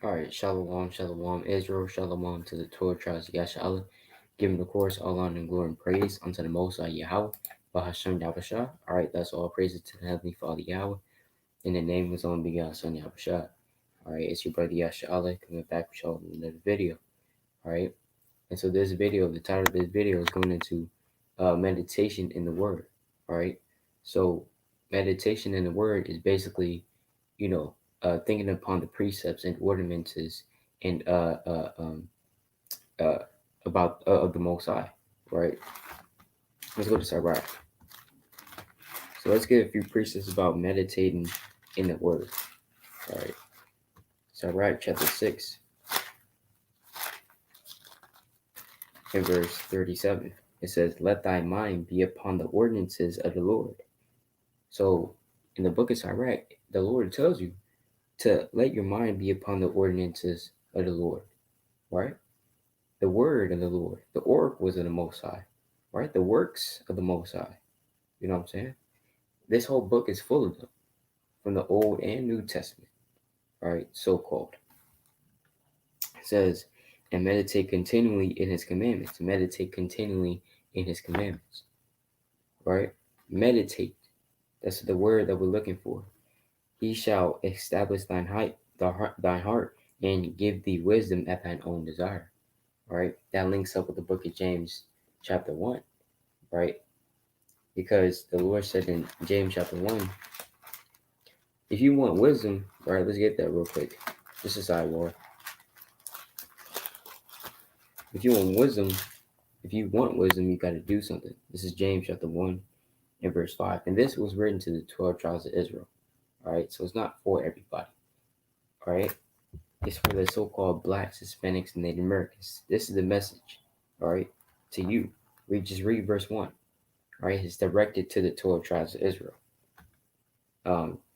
All right, Shalom, Shalom, Israel, Shalom to the 12 tribes of Yasha, giving the course all honor and glory and praise unto the Most High Yahweh, Bahashem Yahweh. All right, that's all praises to the Heavenly Father Yahweh, in the name of His only begotten Son Yahweh. All right, it's your brother Yasha Allah coming back with y'all in another video. All right, and so this video, the title of this video is going into meditation in the Word. All right, so meditation in the Word is basically, thinking upon the precepts and ordinances and uh, about of the Most High, right? Let's go to Sirach. So let's get a few precepts about meditating in the Word. All right, Sirach chapter 6 and verse 37. It says, "Let thy mind be upon the ordinances of the Lord." So in the book of Sirach, the Lord tells you to let your mind be upon the ordinances of the Lord, right? The word of the Lord, the oracles of the Most High, right? The works of the Most High. You know what I'm saying? This whole book is full of them, from the Old and New Testament, right? So called. It says, and meditate continually in His commandments. Meditate continually in His commandments, right? Meditate. That's the word that we're looking for. He shall establish thine heart, and give thee wisdom at thine own desire. Right? That links up with the book of James, chapter 1, right? Because the Lord said in James chapter 1, if you want wisdom, right, let's get that real quick. Just a sidebar. If you want wisdom, you got to do something. This is James chapter 1 and verse 5. And this was written to the 12 tribes of Israel. All right, so it's not for everybody. All right, it's for the so-called blacks, Hispanics, and Native Americans. This is the message, all right, to you. Just read verse 1. All right, it's directed to the 12 tribes of Israel,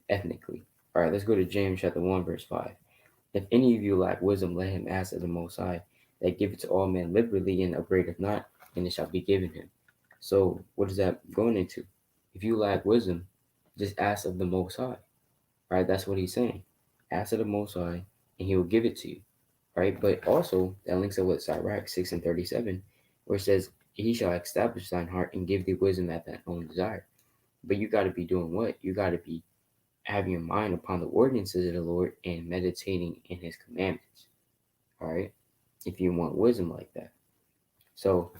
ethnically. All right, let's go to James chapter 1, verse 5. If any of you lack wisdom, let him ask of the Most High, that giveth to all men liberally and upbraideth not, and it shall be given him. So what is that going into? If you lack wisdom, just ask of the Most High. Right? That's what he's saying. Ask of the Most High, and he will give it to you. Right? But also, that links up with Sirach 6 and 37, where it says, he shall establish thine heart and give thee wisdom at thine own desire. But you got to be doing what? You got to be having your mind upon the ordinances of the Lord and meditating in his commandments. All right? If you want wisdom like that. So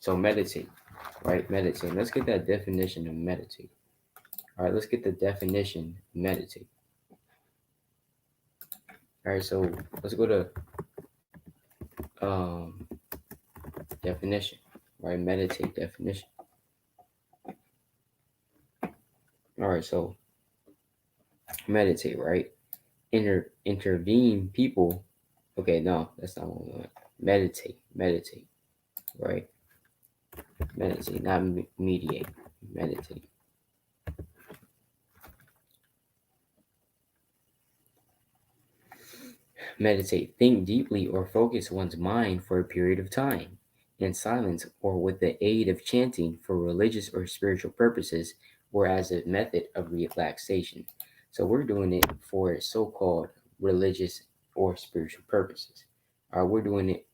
meditate, right? Meditate. Let's get that definition of meditate. All right, let's get the definition of meditate. All right, so let's go to definition, right? Meditate definition. All right, so meditate, right? Intervene people. Okay, no, that's not what we want. Meditate, right? Meditate, not mediate. Meditate. Meditate. Think deeply or focus one's mind for a period of time in silence or with the aid of chanting for religious or spiritual purposes or as a method of relaxation. So we're doing it for so-called religious or spiritual purposes. We're doing it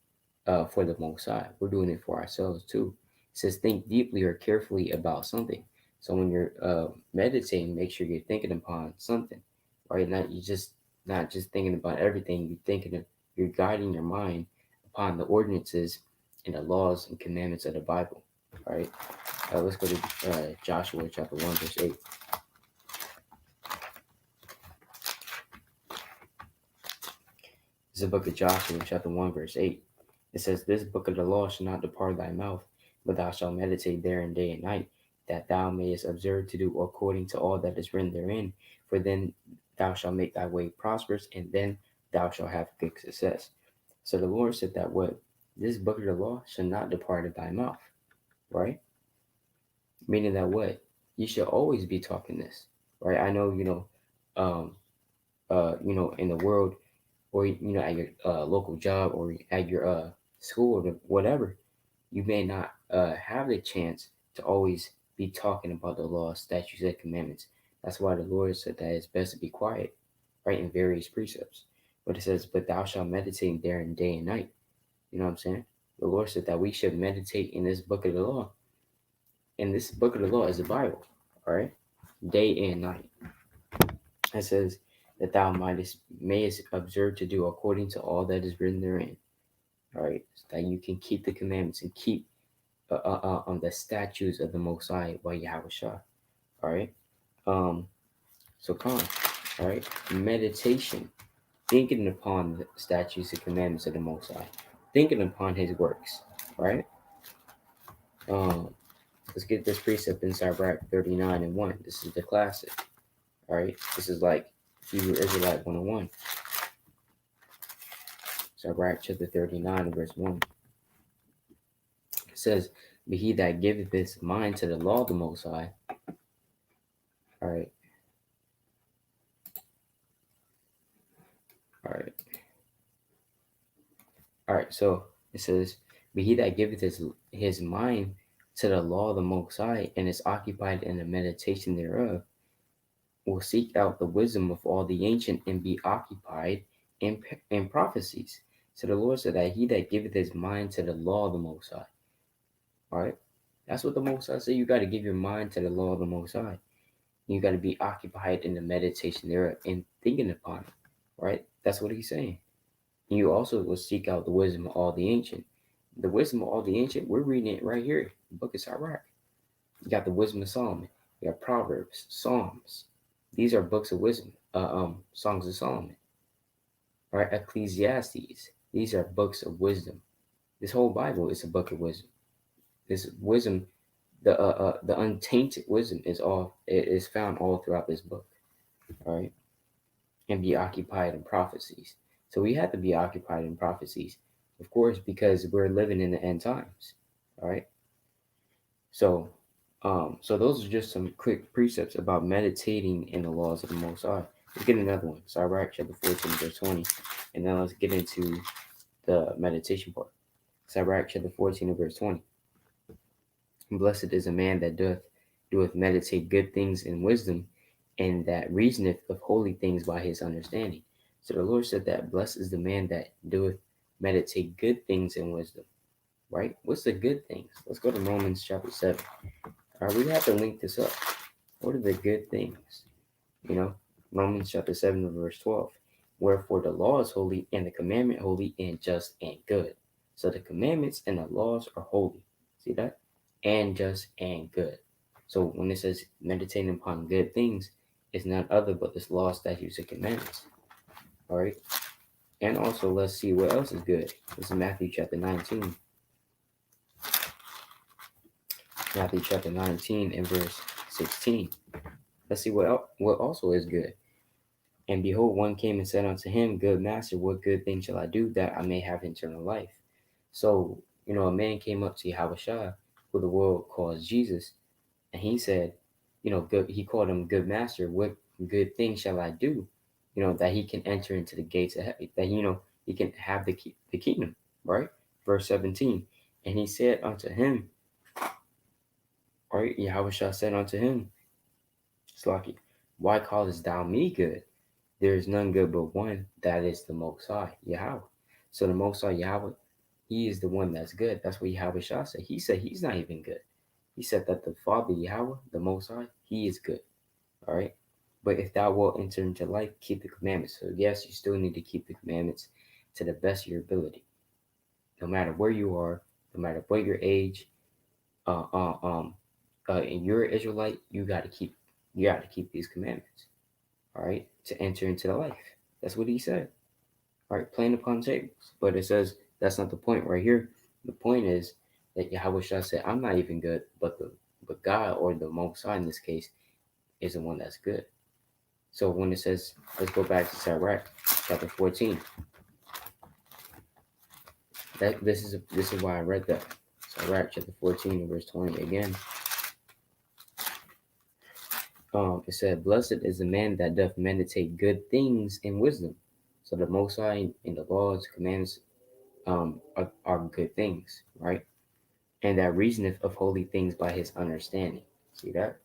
for the Most High. We're doing it for ourselves too. It says think deeply or carefully about something. So when you're meditating, make sure you're thinking upon something, right? Not just thinking about everything. You're guiding your mind upon the ordinances and the laws and commandments of the Bible. All right. Let's go to Joshua chapter 1, verse 8. This is the book of Joshua chapter 1, verse 8. It says, this book of the law shall not depart thy mouth, but thou shalt meditate therein day and night, that thou mayest observe to do according to all that is written therein. For then thou shalt make thy way prosperous, and then thou shalt have good success. So the Lord said that what? This book of the law shall not depart of thy mouth, right? Meaning that what? You should always be talking this, right? I know, in the world, or at your local job or at your school or whatever, you may not have the chance to always be talking about the law, statutes, and commandments. That's why the Lord said that it's best to be quiet, right, in various precepts. But it says, but thou shalt meditate therein day and night. You know what I'm saying? The Lord said that we should meditate in this book of the law. And this book of the law is the Bible, all right? Day and night. It says that thou mayest observe to do according to all that is written therein. All right, so that you can keep the commandments and keep the statutes of the Most High by Yahweh Shah. All right. So come on. All right. Meditation, thinking upon the statutes and commandments of the Most High, thinking upon His works. All right. Let's get this precept in Sirach 39:1. This is the classic. All right. This is like Hebrew Israelite 101. Sirach chapter 39 verse 1. It says, "But he that giveth his mind to the law of the Most High." All right. All right. All right. So it says, "But he that giveth his mind to the law of the Most High and is occupied in the meditation thereof will seek out the wisdom of all the ancient and be occupied in prophecies." So the Lord said that he that giveth his mind to the law of the Most High. All right. That's what the Most High said. You got to give your mind to the law of the Most High. You got to be occupied in the meditation thereof and thinking upon it. Right? That's what he's saying. And you also will seek out the wisdom of all the ancient. The wisdom of all the ancient, we're reading it right here. The book of Sirach. You got the wisdom of Solomon. You got Proverbs, Psalms. These are books of wisdom. Songs of Solomon. All right, Ecclesiastes. These are books of wisdom. This whole Bible is a book of wisdom. This wisdom, the untainted wisdom is found all throughout this book. All right, and be occupied in prophecies. So we have to be occupied in prophecies, of course, because we're living in the end times. All right. So, so those are just some quick precepts about meditating in the laws of the Most High. Let's get another one. Sirach chapter 14, verse 20, and then let's get into the meditation part. Sirach chapter 14, verse 20. Blessed is a man that doeth meditate good things in wisdom, and that reasoneth of holy things by his understanding. So the Lord said that blessed is the man that doeth meditate good things in wisdom. Right? What's the good things? Let's go to Romans chapter 7. All right, we have to link this up. What are the good things? You know, Romans chapter 7, verse 12. Wherefore the law is holy, and the commandment holy, and just, and good. So the commandments and the laws are holy. See that? And just, and good. So when it says meditating upon good things, it's none other but this law, statutes, and commandments. All right? And also, let's see what else is good. This is Matthew chapter 19. Matthew chapter 19 and verse 16. Let's see what also is good. And behold, one came and said unto him, Good master, what good thing shall I do that I may have eternal life? So, a man came up to Yahushua, who the world calls Jesus, and he said, he called him good master. What good thing shall I do, that he can enter into the gates of heaven, that, he can have the kingdom, right? Verse 17. And he said unto him, right, Yahushua said unto him, Slaki, why callest thou me good? There is none good but one, that is the Most High, Yahweh. So the Most High, Yahweh, he is the one that's good. That's what Yahushua said. He said he's not even good. He said that the Father, Yahweh, the Most High, he is good. All right? But if thou wilt enter into life, keep the commandments. So yes, you still need to keep the commandments to the best of your ability. No matter where you are, no matter what your age, and you're an Israelite, you got to keep these commandments, all right, to enter into the life. That's what he said. All right, playing upon tables. But it says that's not the point right here. The point is that Yahweh Shah said, I'm not even good, but God, or the Most High in this case, is the one that's good. So when it says, let's go back to Sirach chapter 14. This is why I read that. Sirach chapter 14 verse 20 again. It said, Blessed is the man that doth meditate good things in wisdom. So the Most High and the laws, commandments are good things, right? And that reasoneth of holy things by his understanding. See that?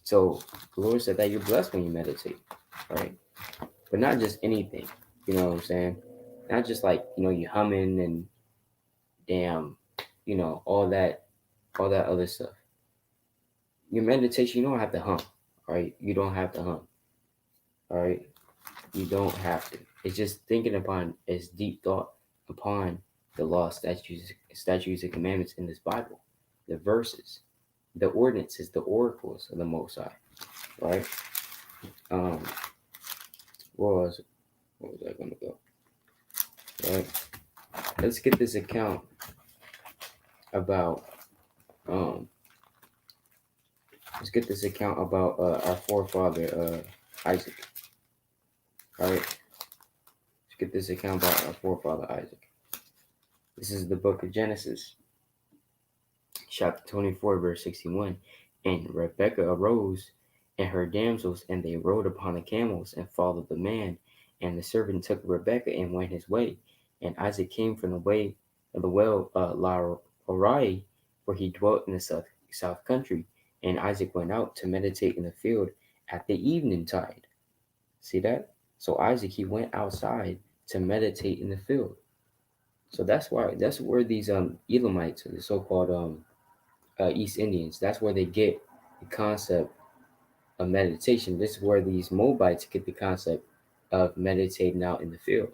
So the Lord said that you're blessed when you meditate, right? but not just anything. You know what I'm saying? Not just like, you humming and damn, all that other stuff. Your meditation, you don't have to hum, right? You don't have to hum, all right? You don't have to. It's just thinking upon its deep thought upon the law, statutes, and commandments in this Bible, the verses, the ordinances, the oracles of the Most High, right? Um, where was I going to go? Right. Let's get this account about um. Let's get this account about our forefather Isaac. All right. Let's get this account about our forefather Isaac. This is the book of Genesis, chapter 24, verse 61. And Rebekah arose and her damsels, and they rode upon the camels and followed the man. And the servant took Rebekah and went his way. And Isaac came from the way of the well Larai, for he dwelt in the south country. And Isaac went out to meditate in the field at the evening tide. See that? So Isaac, he went outside to meditate in the field. So that's where these Elamites, or the so-called East Indians, that's where they get the concept of meditation. This is where these Moabites get the concept of meditating out in the field.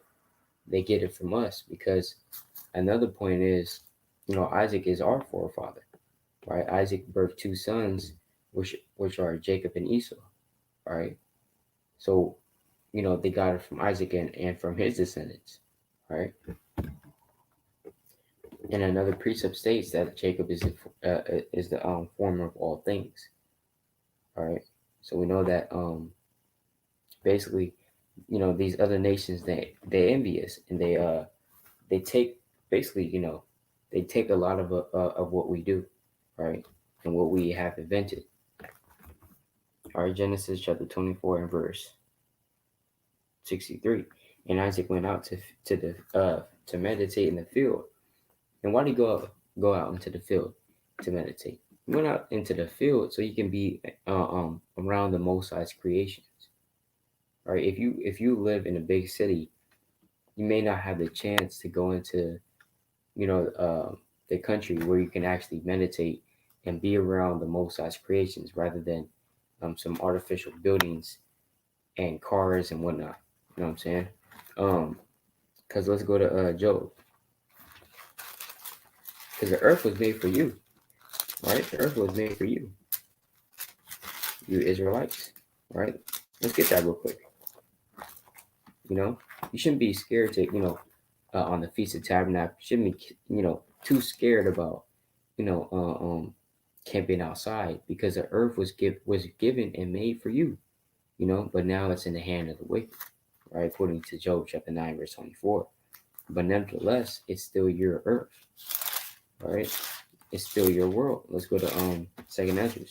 They get it from us because another point is, Isaac is our forefather, right? Isaac birthed two sons, which are Jacob and Esau, right? So, they got it from Isaac and from his descendants, right? And another precept states that Jacob is the former of all things. All right, so we know that basically, these other nations, they envy us, and they take basically, they take a lot of what we do, right, and what we have invented. All right, Genesis chapter 24 and verse 63. And Isaac went out to meditate in the field. And why did he go out into the field to meditate? He went out into the field so he can be around the Most High's creations. All right, if you live in a big city, you may not have the chance to go into the country where you can actually meditate and be around the Most High's creations rather than some artificial buildings and cars and whatnot. You know what I'm saying? Because let's go to Job. Because the earth was made for you, right? The earth was made for you, you Israelites, right? Let's get that real quick. You shouldn't be scared to, on the Feast of Tabernacle. You shouldn't be, too scared about, camping outside because the earth was given and made for you, but now it's in the hand of the wicked, right? According to Job chapter 9, verse 24. But nevertheless, it's still your earth, right? It's still your world. Let's go to 2nd Ezra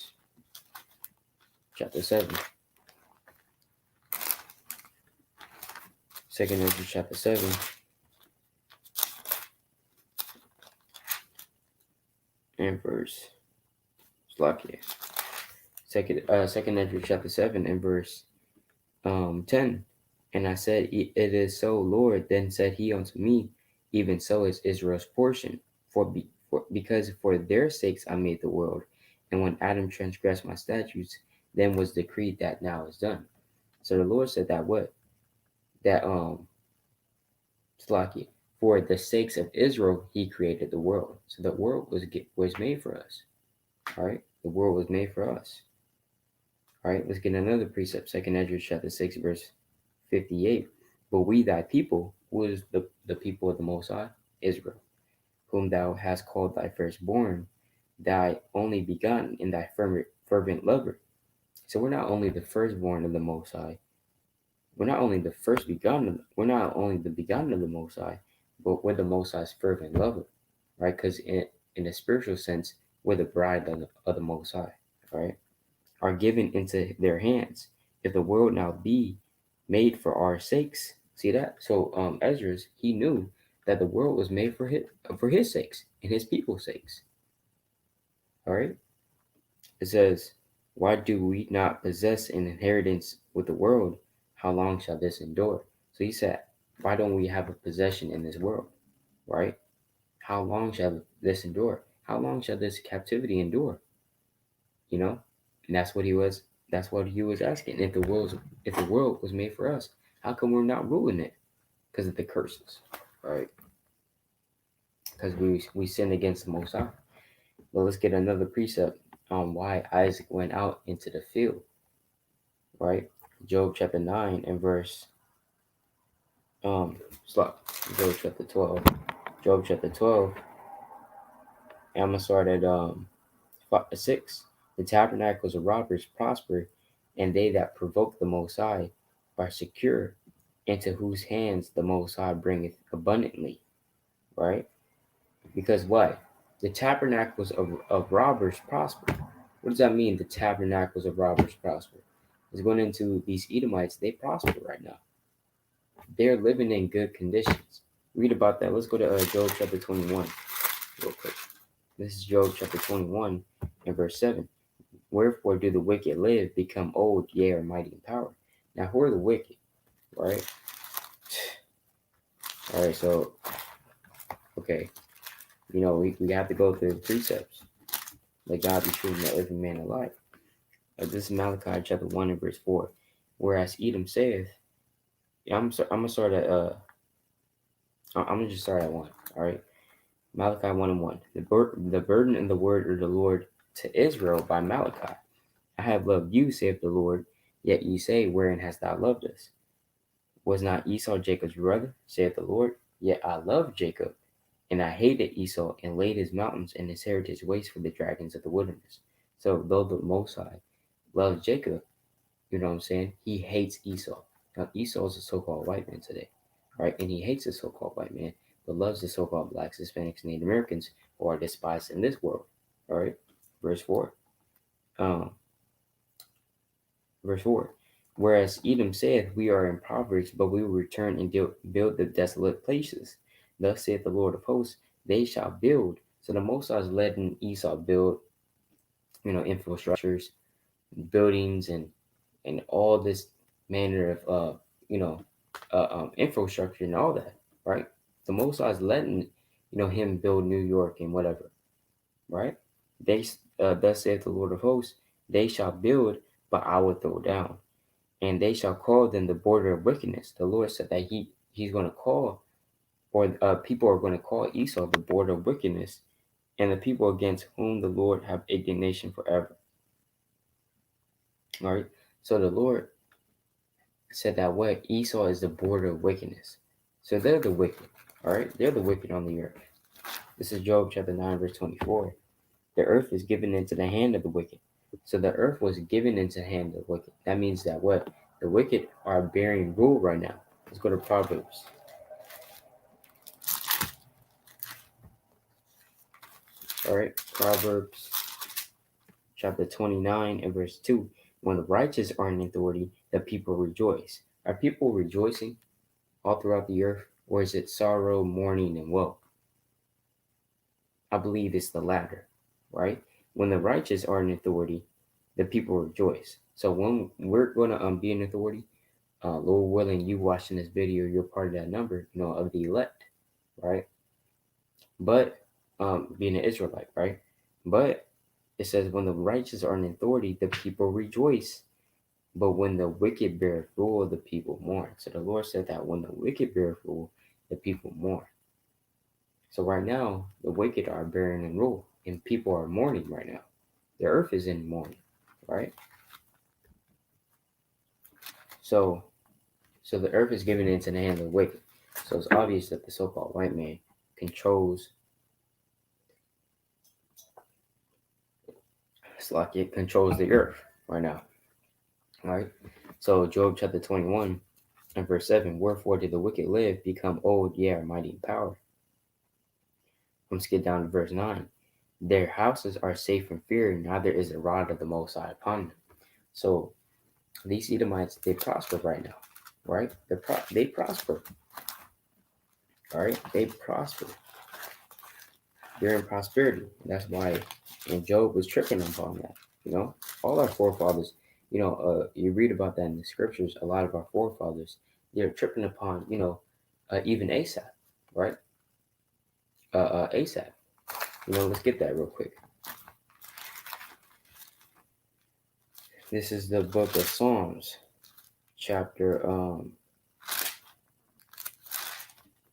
chapter 7. 2nd Ezra chapter 7. And verse Slakia. Second Ezra chapter 7 and verse 10. And I said, it is so, Lord. Then said he unto me, even so is Israel's portion. Because for their sakes I made the world. And when Adam transgressed my statutes, then was decreed that now is done. So the Lord said that what? That Slakia. For the sakes of Israel, he created the world. So the world was made for us. All right? The world was made for us. All right, let's get another precept. 2nd Ezra chapter 6, verse 58. But we thy people, who is the people of the Most High? Israel, whom thou hast called thy firstborn, thy only begotten, and thy fervent lover. So we're not only the firstborn of the Most High. We're not only the first begotten. We're not only the begotten of the Most High, but we're the Most High's fervent lover, right? Because in a spiritual sense, we're the bride of the Most High, right? Are given into their hands. If the world now be made for our sakes, see that? So Ezra, he knew that the world was made for his sakes and his people's sakes. All right. It says, why do we not possess an inheritance with the world? how long shall this endure? So he said, why don't we have a possession in this world, right? How long shall this endure? How long shall this captivity endure? You know, and That's what he was asking. If the world was made for us, how come we're not ruling it? Because of the curses, right? Because we sin against the Most High. But let's get another precept on why Isaac went out into the field, right? Job chapter 9 and verse stop. Job chapter 12. Job chapter 12. And I'm gonna start at 6. The tabernacles of robbers prosper, and they that provoke the Most High are secure, into whose hands the Most High bringeth abundantly, right? Because what? The tabernacles of robbers prosper. What does that mean? The tabernacles of robbers prosper. It's going into these Edomites, they prosper right now. They're living in good conditions. Read about that. Let's go to Job chapter 21 real quick. This is Job chapter 21 and verse 7. Wherefore do the wicked live, become old, yea, are mighty in power. Now, who are the wicked, right? All right, so, okay. We have to go through the precepts. Let God be true and let every man alike. This is Malachi chapter 1 and verse 4. Whereas Edom saith, I'm gonna start at I'm gonna just start at 1. All right, Malachi 1 and 1. The burden and the word of the Lord to Israel by Malachi. I have loved you, saith the Lord. Yet ye say, wherein hast thou loved us? Was not Esau Jacob's brother, saith the Lord? Yet I loved Jacob, and I hated Esau, and laid his mountains and his heritage waste for the dragons of the wilderness. So though the Most High loves Jacob, you know what I'm saying? He hates Esau. Now, Esau is a so-called white man today, right? And he hates the so-called white man, but loves the so-called blacks, Hispanics, Native Americans, who are despised in this world, all right? Verse 4. Verse 4. Whereas Edom saith, we are impoverished, but we will return and build the desolate places. Thus saith the Lord of hosts, they shall build. So the Most High is letting Esau build, infrastructures, buildings, and all this manner of infrastructure and all that, right? The Most High is letting him build New York and whatever, right? They thus saith the Lord of hosts, they shall build, but I will throw down, and they shall call them the border of wickedness. The Lord said that he's going to call, or people are going to call Esau the border of wickedness, and the people against whom the Lord have indignation forever. All right. So the Lord said that what Esau is the border of wickedness. So they're the wicked. All right. They're the wicked on the earth. This is Job chapter 9, verse 24. The earth is given into the hand of the wicked. So the earth was given into the hand of the wicked. That means that what? The wicked are bearing rule right now. Let's go to Proverbs. All right. Proverbs chapter 29 and verse 2. When the righteous are in authority, the people rejoice. Are people rejoicing all throughout the earth? Or is it sorrow, mourning, and woe? I believe it's the latter, right? When the righteous are in authority, the people rejoice. So when we're going to be in authority, Lord willing, you watching this video, you're part of that number, of the elect, right? But being an Israelite, right? But it says when the righteous are in authority, the people rejoice. But when the wicked bear rule, the people mourn. So the Lord said that when the wicked bear rule, the people mourn. So right now, the wicked are bearing in rule, and people are mourning right now. The earth is in mourning, right? So the earth is given into the hands of the wicked. So it's obvious that the so-called white man controls. It's like it controls the earth right now. All right. So Job chapter 21 and verse 7. Wherefore did the wicked live, become old, yea, are mighty in power? Let's get down to verse 9. Their houses are safe from fear, neither is the rod of the Most High upon them. So these Edomites, they prosper right now, right? They prosper. All right. They prosper. They're in prosperity. That's why, and Job was tripping upon that. All our forefathers, You read about that in the scriptures. A lot of our forefathers, they're tripping upon, even Asaph, right? Asaph. Let's get that real quick. This is the book of Psalms, chapter,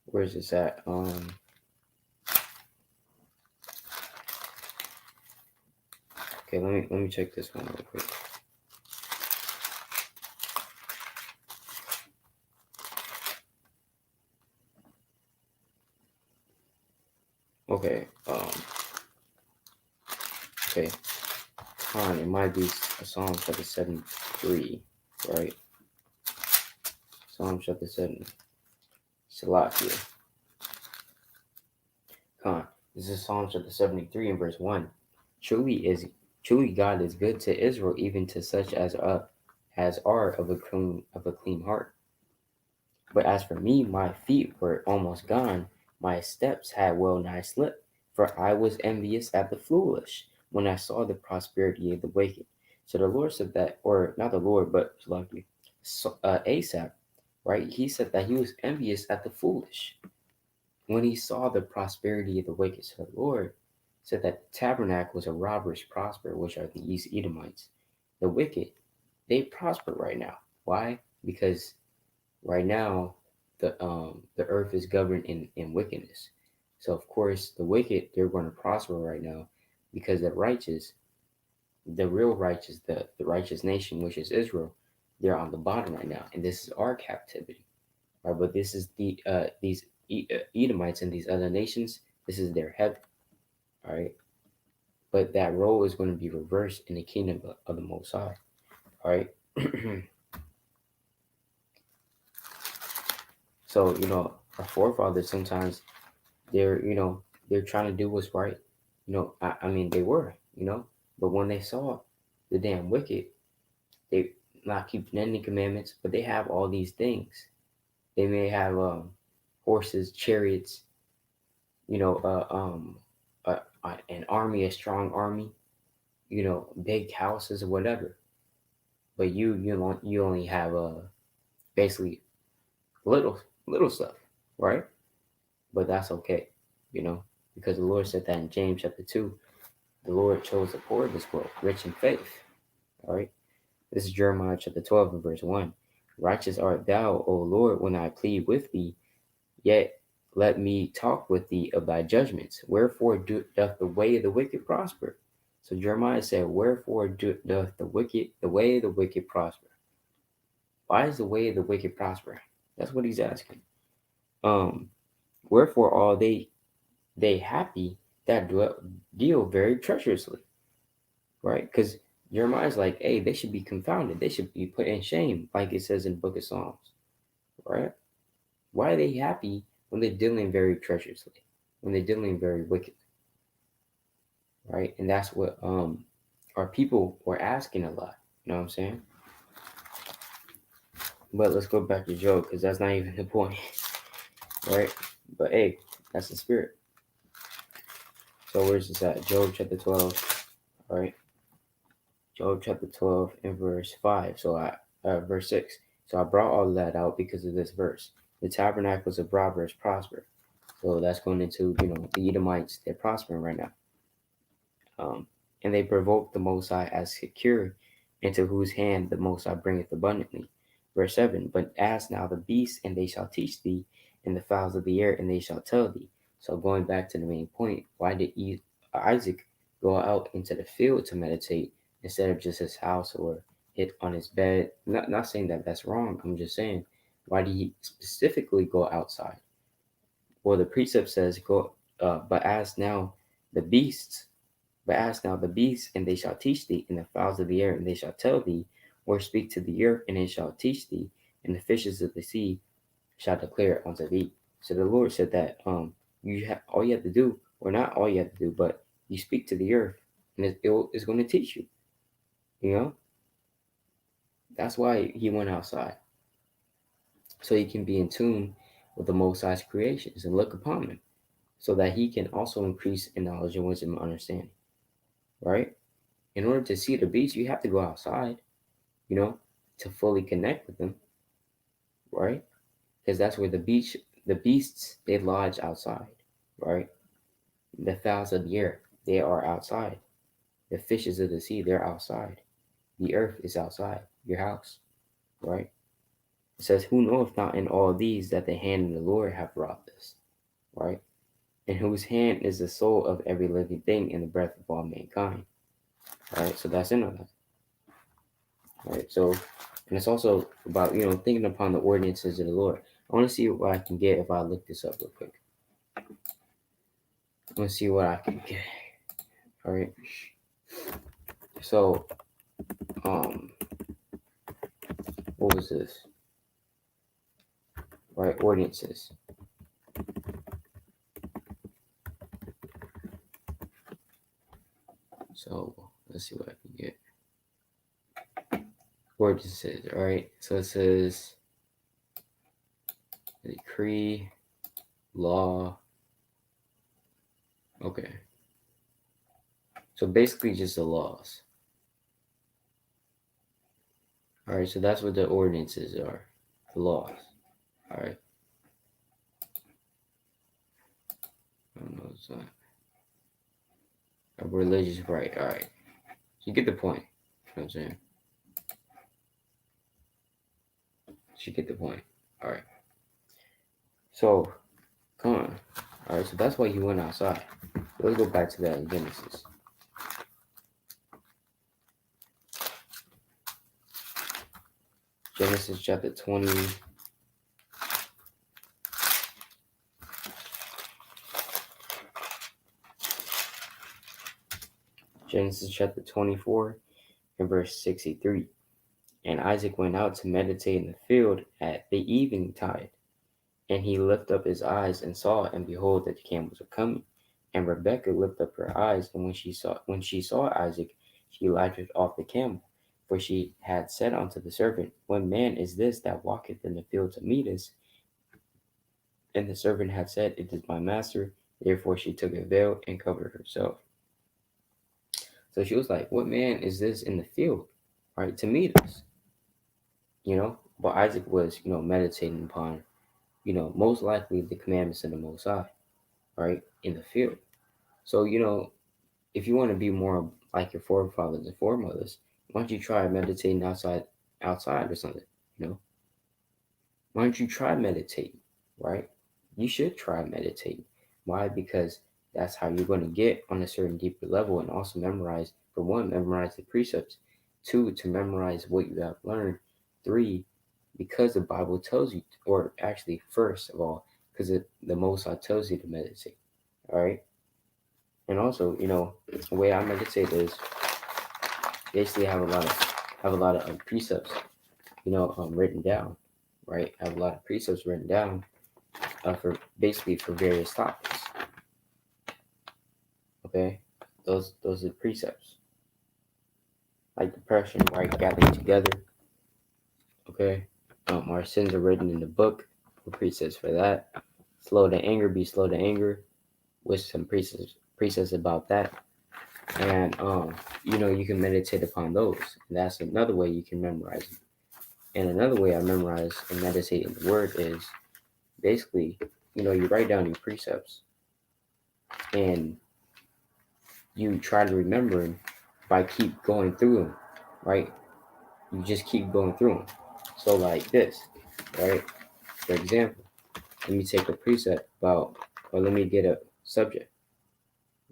where's this at? Okay, let me check this one real quick. Okay, okay, fine. It might be Psalm chapter 73, right? Psalm chapter 7. Salakia. Con. This is Psalm chapter 73 and verse 1. Truly God is good to Israel, even to such as are of a clean heart. But as for me, my feet were almost gone, my steps had well nigh slipped, for I was envious at the foolish when I saw the prosperity of the wicked. So the Lord said that, or not the Lord, but lucky, Asaph, right? He said that he was envious at the foolish when he saw the prosperity of the wicked. So the Lord said that the tabernacle was a robbers prosper, which are the East Edomites. The wicked, they prosper right now. Why? Because right now the earth is governed in wickedness. So of course the wicked, they're going to prosper right now, because the righteous, the real righteous, the righteous nation, which is Israel, they're on the bottom right now, and this is our captivity, right? But this is these Edomites and these other nations, this is their heaven, all right? But that role is going to be reversed in the kingdom of the Most High, all right? So our forefathers sometimes, they're trying to do what's right. I mean, they were, but when they saw the damn wicked, they not keeping any commandments, but they have all these things. They may have horses, chariots, an army, a strong army, big houses or whatever. But you only have basically little stuff, right? But that's okay, because the Lord said that in James chapter 2. The Lord chose the poor of this world, rich in faith. All right. This is Jeremiah chapter 12 and verse 1. Righteous art thou, O Lord, when I plead with thee, yet let me talk with thee of thy judgments. Wherefore doth the way of the wicked prosper? So Jeremiah said, wherefore doth the way of the wicked prosper? Why is the way of the wicked prosper? That's what he's asking. Wherefore are they happy that deal very treacherously, right? Because Jeremiah's like, hey, they should be confounded. They should be put in shame, like it says in the book of Psalms, right? Why are they happy when they're dealing very treacherously, when they're dealing very wickedly, right? And that's what our people were asking a lot. You know what I'm saying? But let's go back to Job, because that's not even the point, right? But hey, that's the spirit. So where's this at? Job chapter 12, all right? Job chapter 12 and verse 5. So verse 6. So I brought all of that out because of this verse. The tabernacles of robbers prosper. So that's going into, the Edomites, they're prospering right now. And they provoke the Most High as secure, into whose hand the Most High bringeth abundantly. Verse 7. But ask now the beasts, and they shall teach thee, and the fowls of the air, and they shall tell thee. So going back to the main point, why did Isaac go out into the field to meditate instead of just his house or hit on his bed? Not saying that that's wrong. I'm just saying, why did he specifically go outside? Well, the precept says, "Go, but ask now the beasts, and they shall teach thee, and the fowls of the air, and they shall tell thee, or speak to the earth, and it shall teach thee, and the fishes of the sea shall declare it unto thee." So the Lord said that all you have to do, or not all you have to do, but you speak to the earth, and it's going to teach you. That's why he went outside, so he can be in tune with the Most High's creations and look upon them, so that he can also increase in knowledge and wisdom and understanding. Right? In order to see the beast, you have to go outside. to fully connect with them, right? Because that's where the beasts, they lodge outside, right? The fowls of the air, they are outside. The fishes of the sea, they're outside. The earth is outside your house, right? It says, who knoweth not in all these that the hand of the Lord hath wrought this, right? And whose hand is the soul of every living thing and the breath of all mankind, right? So that's in on that, right? So, and it's also about, thinking upon the ordinances of the Lord. I want to see what I can get if I look this up real quick. I want to see what I can get. All right. So, what was this? Right, ordinances. So let's see what I can get. Ordinances. All right. So it says decree, law. Okay. So basically, just the laws. All right. So that's what the ordinances are. The laws. All right. I don't know what's that. A religious right. All right. So you get the point. You know what I'm saying? You get the point. All right. So, come on. All right. So that's why he went outside. Let's go back to that in Genesis. Genesis chapter 20. Genesis chapter 24 and verse 63. And Isaac went out to meditate in the field at the eventide. And he lifted up his eyes and saw, and behold, that the camels were coming. And Rebekah lifted up her eyes, and when she saw Isaac, she lighted off the camel. For she had said unto the servant, what man is this that walketh in the field to meet us? And the servant had said, it is my master. Therefore she took a veil and covered herself. So she was like, what man is this in the field, right, to meet us? But Isaac was, meditating upon, most likely the commandments of the Most High, right, in the field. So, if you want to be more like your forefathers and foremothers, why don't you try meditating outside or something, Why don't you try meditating, right? You should try meditating. Why? Because that's how you're going to get on a certain deeper level and also memorize, for one, memorize the precepts. Two, to memorize what you have learned. Three, because the Bible tells you, or actually, first of all, because the Most High tells you to meditate, all right? And also, the way I meditate is basically have a lot of precepts, written down, right? I have a lot of precepts written down for various topics. Okay, those are the precepts, like depression, right? Gathering together. Okay, our sins are written in the book. The precepts for that. Slow to anger, be slow to anger, with some precepts about that. And you can meditate upon those. And that's another way you can memorize them. And another way I memorize and meditate in the Word is basically, you write down your precepts and you try to remember them by keep going through them, right? You just keep going through them. So like this, right? For example, let me take a precept about, or let me get a subject,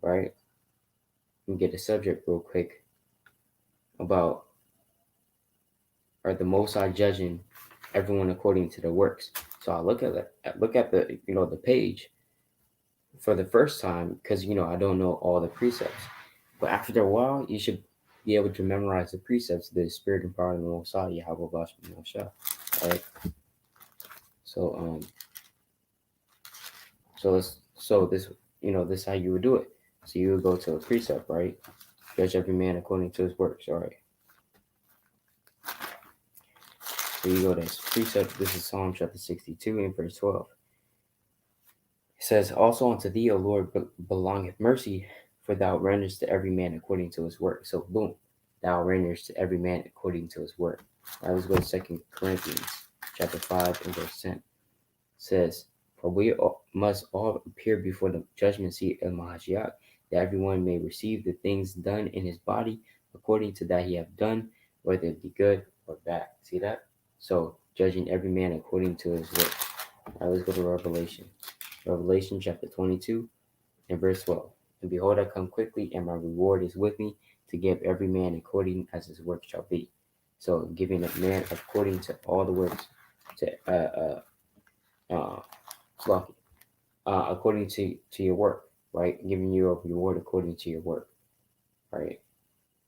right? Let me get a subject real quick about, are the Most High judging everyone according to their works? So I look at the the page for the first time because I don't know all the precepts. But after a while, you should be able to memorize the precepts of the Spirit and power of the Most High, Yahweh Bashmi Moshe. All right. So this this is how you would do it. So you would go to a precept, right? Judge every man according to his works. All right. So you go to precept. This is Psalm chapter 62 and verse 12. It says, also unto thee, O Lord, belongeth mercy, for thou renderest to every man according to his work. So boom. thou renderest to every man according to his work. All right, let's go to 2 Corinthians chapter 5 and verse 10. It says, for we must all appear before the judgment seat of Mahashiach, that everyone may receive the things done in his body according to that he have done, whether it be good or bad. See that? So, judging every man according to his work. All right, let's go to Revelation. Revelation chapter 22 and verse 12. And behold, I come quickly, and my reward is with me, to give every man according as his work shall be. So, giving a man according to all the works, to according to your work, right? Giving you a reward according to your work, right?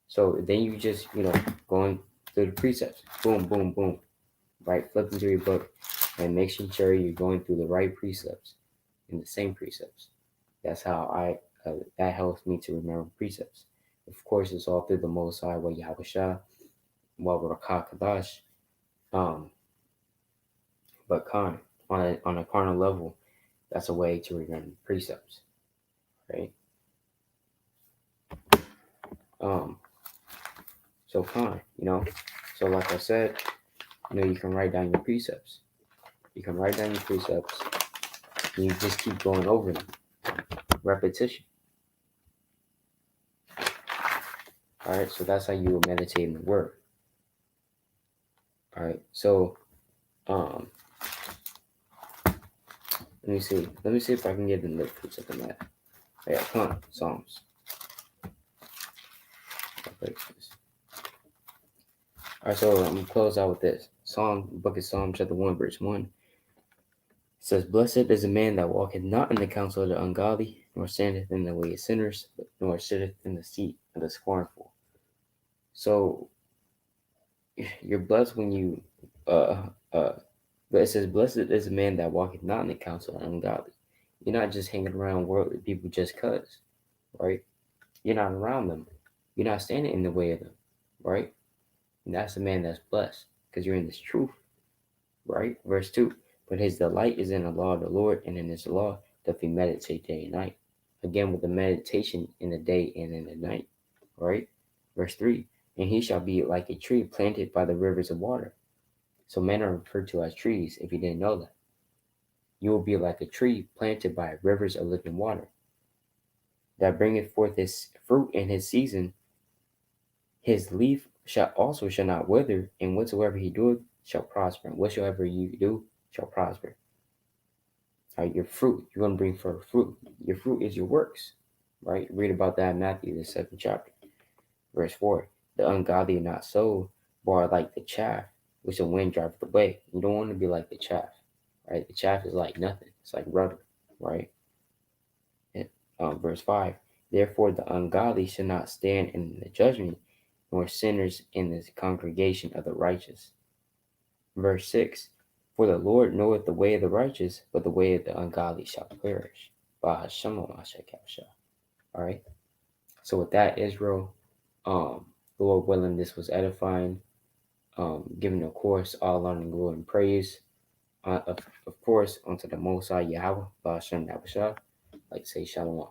So then you just, going through the precepts, boom, boom, boom, right? Flipping through your book and making sure you're going through the right precepts and the same precepts. That's how that helps me to remember precepts. Of course, it's all through the Most High, wa Yahushua, wa Rakah Kadash. But on a carnal level, that's a way to remember precepts, right? So so like I said, you can write down your precepts. You can write down your precepts, and you just keep going over them. Repetition. All right, so that's how you will meditate in the Word. All right, so let me see if I can get the precept on that. Yeah, come on, Psalms. All right, so I'm gonna close out with this. Book of Psalms, chapter 1, verse 1. It says, blessed is the man that walketh not in the counsel of the ungodly, nor standeth in the way of sinners, nor sitteth in the seat of the scornful. So you're blessed when you but it says, blessed is the man that walketh not in the counsel of the ungodly. You're not just hanging around worldly people just cause, right? You're not around them. You're not standing in the way of them, right? And that's the man that's blessed, because you're in this truth, right? Verse 2, but his delight is in the law of the Lord, and in his law doth he meditate day and night. Again, with the meditation in the day and in the night, right? Verse 3, and he shall be like a tree planted by the rivers of water. So men are referred to as trees, if you didn't know that. You will be like a tree planted by rivers of living water, that bringeth forth his fruit in his season. His leaf shall not wither, and whatsoever he doeth shall prosper. And whatsoever you do shall prosper. All right, your fruit, you're going to bring forth fruit. Your fruit is your works, right? Read about that in Matthew, the 7th chapter. Verse 4, the ungodly are not so, but are like the chaff, which the wind driveth away. You don't want to be like the chaff, right? The chaff is like nothing. It's like rubber, right? And, verse 5, therefore the ungodly shall not stand in the judgment, nor sinners in the congregation of the righteous. Verse 6, for the Lord knoweth the way of the righteous, but the way of the ungodly shall perish. All right. So with that, Israel, Lord willing, this was edifying. Giving a course, all honor and glory and praise. Of course, unto the Most High Yahweh, Ba'ashem Nabashah. Like say Shalom.